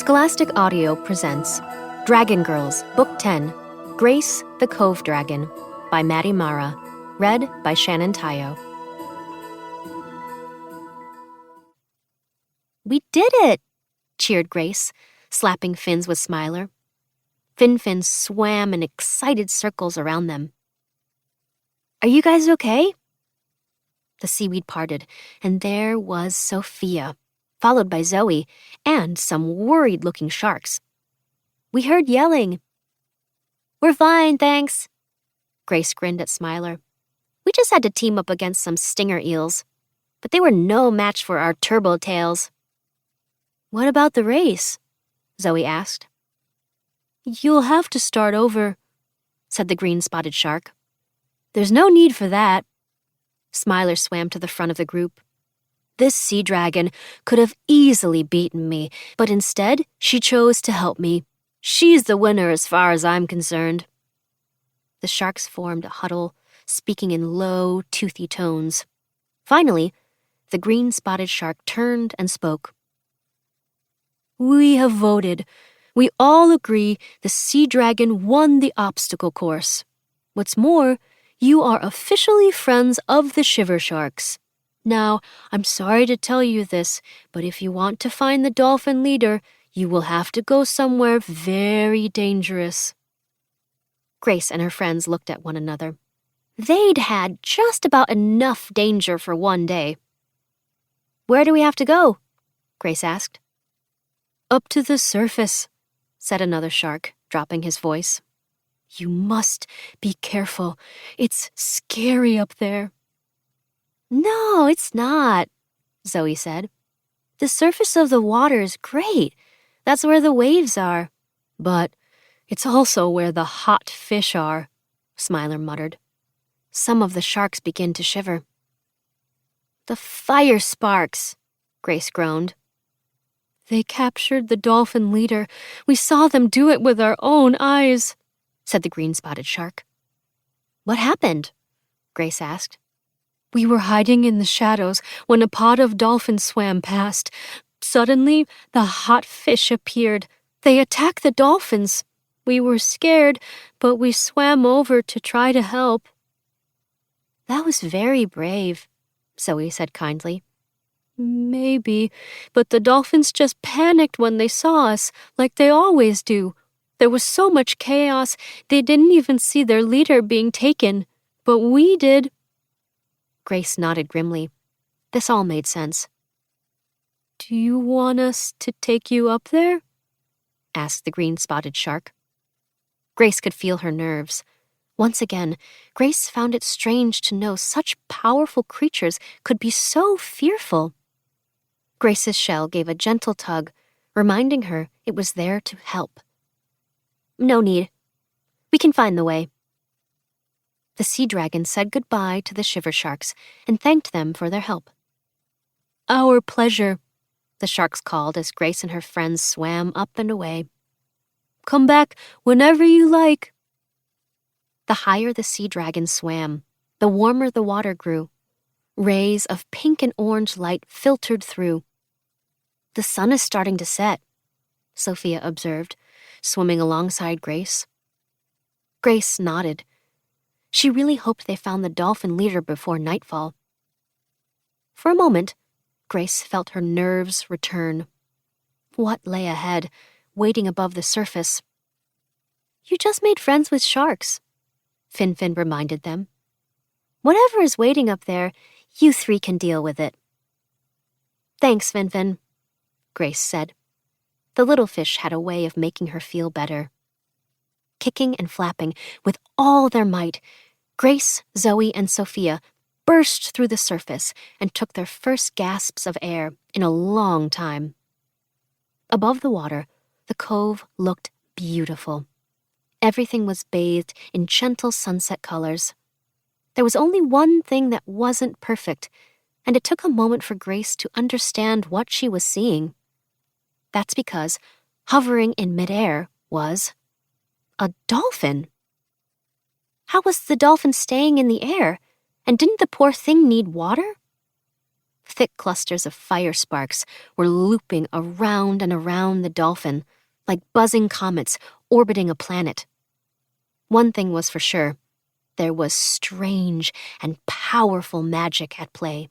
Scholastic Audio presents Dragon Girls, Book 10, Grace the Cove Dragon, by Maddy Mara, read by Shannon Tyo. "We did it!" cheered Grace, slapping fins with Smiler. Fin swam in excited circles around them. "Are you guys okay?" The seaweed parted, and there was Sofia, followed by Zoe and some worried-looking sharks. "We heard yelling." "We're fine, thanks." Grace grinned at Smiler. "We just had to team up against some stinger eels, but they were no match for our turbo tails." "What about the race?" Zoe asked. "You'll have to start over," said the green-spotted shark. "There's no need for that." Smiler swam to the front of the group. "This sea dragon could have easily beaten me, but instead she chose to help me. She's the winner as far as I'm concerned." The sharks formed a huddle, speaking in low, toothy tones. Finally, the green-spotted shark turned and spoke. "We have voted. We all agree the sea dragon won the obstacle course. What's more, you are officially friends of the Shiver Sharks. Now, I'm sorry to tell you this, but if you want to find the dolphin leader, you will have to go somewhere very dangerous." Grace and her friends looked at one another. They'd had just about enough danger for one day. "Where do we have to go?" Grace asked. "Up to the surface," said another shark, dropping his voice. "You must be careful. It's scary up there." "No, it's not," Zoe said. "The surface of the water is great. That's where the waves are." "But it's also where the hot fish are," Smiler muttered. Some of the sharks began to shiver. "The fire sparks," Grace groaned. "They captured the dolphin leader. We saw them do it with our own eyes," said the green-spotted shark. "What happened?" Grace asked. "We were hiding in the shadows when a pod of dolphins swam past. Suddenly, the hot fish appeared. They attacked the dolphins. We were scared, but we swam over to try to help." "That was very brave," Zoe said kindly. "Maybe, but the dolphins just panicked when they saw us, like they always do. There was so much chaos, they didn't even see their leader being taken. But we did." Grace nodded grimly. This all made sense. "Do you want us to take you up there?" asked the green-spotted shark. Grace could feel her nerves. Once again, Grace found it strange to know such powerful creatures could be so fearful. Grace's shell gave a gentle tug, reminding her it was there to help. "No need. We can find the way." The sea dragon said goodbye to the Shiver Sharks and thanked them for their help. "Our pleasure," the sharks called as Grace and her friends swam up and away. "Come back whenever you like." The higher the sea dragon swam, the warmer the water grew. Rays of pink and orange light filtered through. "The sun is starting to set," Sofia observed, swimming alongside Grace. Grace nodded. She really hoped they found the dolphin leader before nightfall. For a moment, Grace felt her nerves return. What lay ahead, waiting above the surface? "You just made friends with sharks," Fin reminded them. "Whatever is waiting up there, you three can deal with it." "Thanks, Fin," Grace said. The little fish had a way of making her feel better. Kicking and flapping with all their might, Grace, Zoe, and Sofia burst through the surface and took their first gasps of air in a long time. Above the water, the cove looked beautiful. Everything was bathed in gentle sunset colors. There was only one thing that wasn't perfect, and it took a moment for Grace to understand what she was seeing. That's because hovering in midair was a dolphin. How was the dolphin staying in the air? And didn't the poor thing need water? Thick clusters of fire sparks were looping around and around the dolphin, like buzzing comets orbiting a planet. One thing was for sure. There was strange and powerful magic at play.